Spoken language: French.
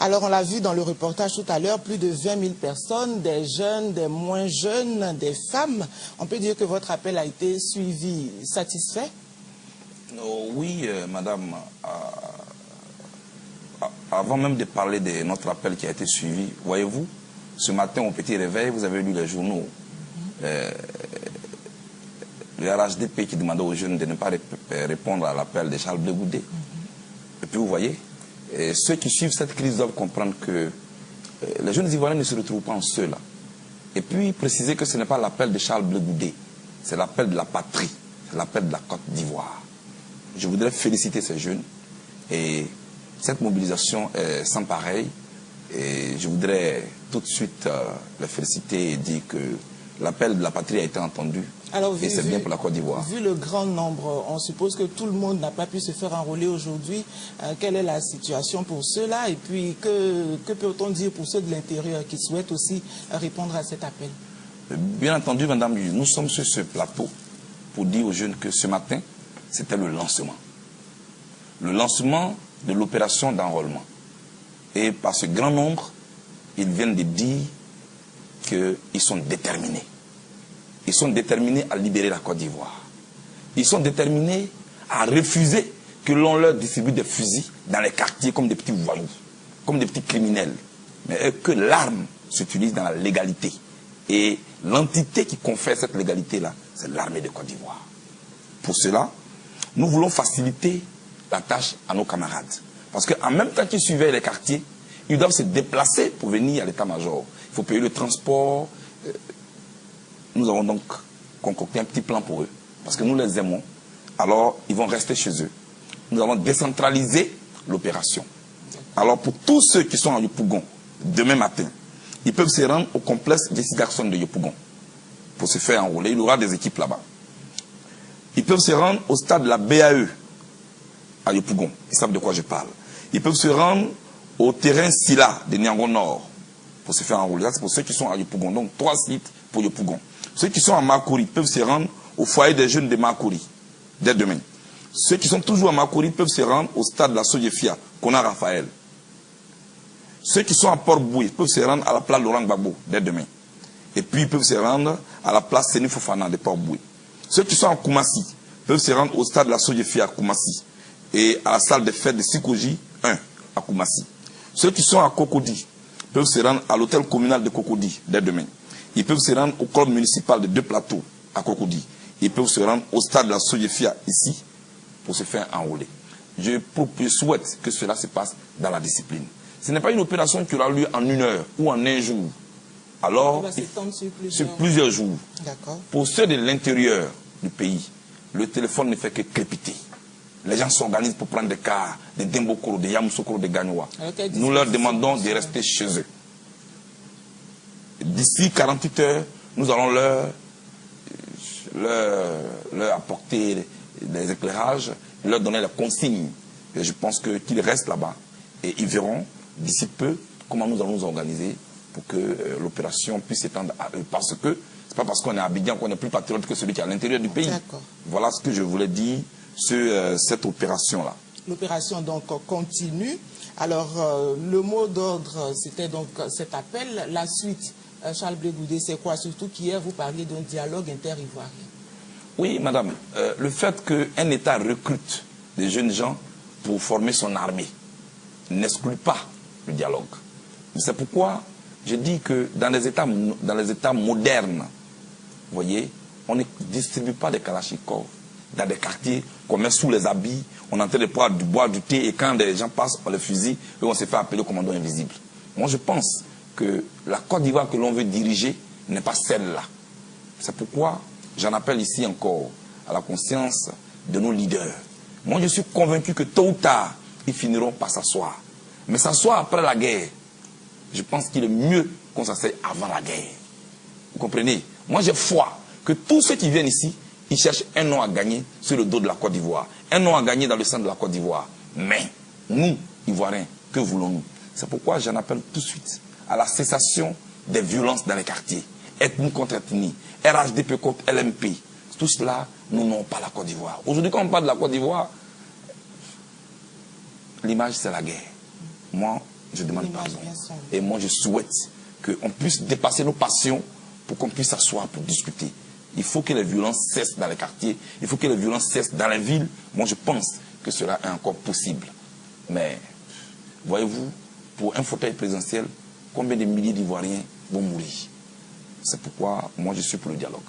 Alors, on l'a vu dans le reportage tout à l'heure, plus de 20 000 personnes, des jeunes, des moins jeunes, des femmes. On peut dire que votre appel a été suivi, satisfait? Oui, madame. Avant même de parler de notre appel qui a été suivi, voyez-vous, ce matin au petit réveil, vous avez lu les journaux. Le RHDP qui demandait aux jeunes de ne pas répondre à l'appel de Charles Blé Goudé. Et puis vous voyez, ceux qui suivent cette crise doivent comprendre que les jeunes Ivoiriens ne se retrouvent pas en ceux-là. Et puis préciser que ce n'est pas l'appel de Charles Blé Goudé, c'est l'appel de la patrie, c'est l'appel de la Côte d'Ivoire. Je voudrais féliciter ces jeunes et cette mobilisation est sans pareil. Et je voudrais tout de suite les féliciter et dire que l'appel de la patrie a été entendu. Alors, et c'est bien pour la Côte d'Ivoire. Vu le grand nombre, on suppose que tout le monde n'a pas pu se faire enrôler aujourd'hui. Quelle est la situation pour ceux-là? Et puis, que peut-on dire pour ceux de l'intérieur qui souhaitent aussi répondre à cet appel? Bien entendu, madame, nous sommes sur ce plateau pour dire aux jeunes que ce matin, c'était le lancement. Le lancement de l'opération d'enrôlement. Et par ce grand nombre, ils viennent de dire qu'ils sont déterminés. Ils sont déterminés à libérer la Côte d'Ivoire. Ils sont déterminés à refuser que l'on leur distribue des fusils dans les quartiers comme des petits voyous, comme des petits criminels. Mais que l'arme s'utilise dans la légalité. Et l'entité qui confère cette légalité-là, c'est l'armée de Côte d'Ivoire. Pour cela, nous voulons faciliter la tâche à nos camarades. Parce qu'en même temps qu'ils suivaient les quartiers, ils doivent se déplacer pour venir à l'état-major. Il faut payer le transport. Nous avons donc concocté un petit plan pour eux. Parce que nous les aimons. Alors, ils vont rester chez eux. Nous allons décentraliser l'opération. Alors, pour tous ceux qui sont à Yopougon, demain matin, ils peuvent se rendre au complexe Jessie Jackson de Yopougon pour se faire enrôler. Il y aura des équipes là-bas. Ils peuvent se rendre au stade de la BAE à Yopougon. Ils savent de quoi je parle. Ils peuvent se rendre au terrain Silla de Niango Nord pour se faire enrôler. C'est pour ceux qui sont à Yopougon. Donc 3 sites pour Yopougon. Ceux qui sont à Makuri peuvent se rendre au foyer des jeunes de Makuri dès demain. Ceux qui sont toujours à Makuri peuvent se rendre au stade de la Sojefia, Kona Raphaël. Ceux qui sont à Port-Bouy peuvent se rendre à la place Laurent Gbagbo dès demain. Et puis ils peuvent se rendre à la place Seni Fofana de Port-Bouy. Ceux qui sont à Koumassi peuvent se rendre au stade de la Sojefia à Koumassi et à la salle de fête de Sikoji 1 à Koumassi. Ceux qui sont à Cocody peuvent se rendre à l'hôtel communal de Cocody dès demain. Ils peuvent se rendre au club municipal de 2 plateaux à Cocody. Ils peuvent se rendre au stade de la Sojefia ici pour se faire enrôler. Je souhaite que cela se passe dans la discipline. Ce n'est pas une opération qui aura lieu en 1 heure ou en 1 jour. Alors, sur plusieurs jours. Pour ceux de l'intérieur du pays, le téléphone ne fait que crépiter. Les gens s'organisent pour prendre des cars, des Dembokoro, des Yamoussoukro, des Gagnoua. Nous leur demandons de rester chez eux. D'ici 48 heures, nous allons leur apporter des éclairages, leur donner la consigne. Et je pense qu'ils restent là-bas. Et ils verront d'ici peu comment nous allons nous organiser pour que l'opération puisse s'étendre à eux. Parce que ce n'est pas parce qu'on est à Abidjan qu'on est plus patriote que celui qui est à l'intérieur du pays. Voilà ce que je voulais dire sur cette opération-là. L'opération donc continue. Alors, le mot d'ordre, c'était donc cet appel. La suite, Charles Blé Goudé, c'est quoi? Surtout qu'hier, vous parliez d'un dialogue inter-ivoirien. Oui, madame. Le fait qu'un État recrute des jeunes gens pour former son armée n'exclut pas le dialogue. C'est pourquoi je dis que dans les États modernes, vous voyez, on ne distribue pas des kalachnikovs dans des quartiers qu'on met sous les habits, on est en train de boire du thé et quand des gens passent, on les fusille et on se fait appeler commando invisible. Moi, je pense que la Côte d'Ivoire que l'on veut diriger n'est pas celle-là. C'est pourquoi j'en appelle ici encore à la conscience de nos leaders. Moi, je suis convaincu que tôt ou tard, ils finiront par s'asseoir. Mais s'asseoir après la guerre, je pense qu'il est mieux qu'on s'asseye avant la guerre. Vous comprenez? Moi, j'ai foi que tous ceux qui viennent ici, ils cherchent un nom à gagner sur le dos de la Côte d'Ivoire. Un nom à gagner dans le sein de la Côte d'Ivoire. Mais, nous, Ivoiriens, que voulons-nous? C'est pourquoi j'en appelle tout de suite à la cessation des violences dans les quartiers. Ethnie contre ethnie, RHDP contre LMP. Tout cela, nous n'avons pas la Côte d'Ivoire. Aujourd'hui, quand on parle de la Côte d'Ivoire, l'image, c'est la guerre. Moi, je demande pardon. Et moi, je souhaite qu'on puisse dépasser nos passions pour qu'on puisse s'asseoir pour discuter. Il faut que les violences cessent dans les quartiers, il faut que les violences cessent dans les villes. Moi, je pense que cela est encore possible. Mais, voyez-vous, pour un fauteuil présidentiel, combien de milliers d'Ivoiriens vont mourir? C'est pourquoi moi, je suis pour le dialogue.